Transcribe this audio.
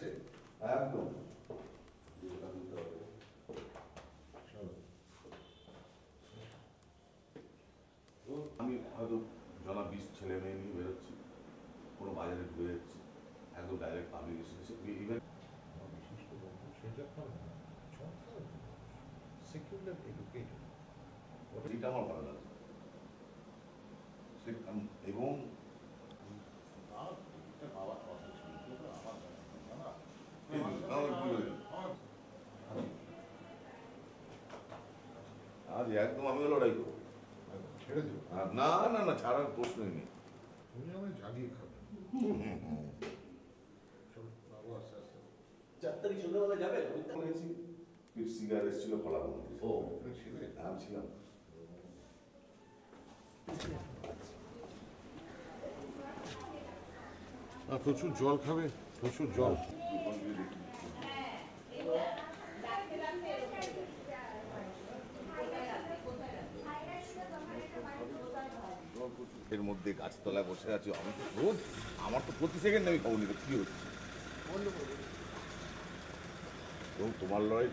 আছে একদম আমি হয়তো জনা 20 ছেলে মেয়ে নিয়ে বেরোচ্ছি, কোনো বাজারে ঢুকে যাচ্ছি, একদম ডাইরেক্ট পাবলিক এসে ইভেন বিশিষ্ট বন্ধু সেজন্য সেকুলার এডুকেটেড এটা আমার ভালো লাগছে এবং আজ একদম আমি লড়াই করবো, ছেড়ে দেবো না না না ছাড়ার প্রশ্নই নেই। তুমি আমায় জাগিয়ে খাবে চলো বাবু আস্তে আস্তে 4 তারিখ সন্ধ্যাবেলা যাবে? শুনেছি সিগার এসেছিল কলা মন্দির, ও তুমি ছিলে আমি ছিলাম। প্রচুর জল খাবে, প্রচুর জল। এর মধ্যে গাছতলায় বসে আছি, আমি তো রোজ আমার তো প্রতি সেকেন্ড আমি খবর নিতে কি হচ্ছে এবং তোমার লড়াই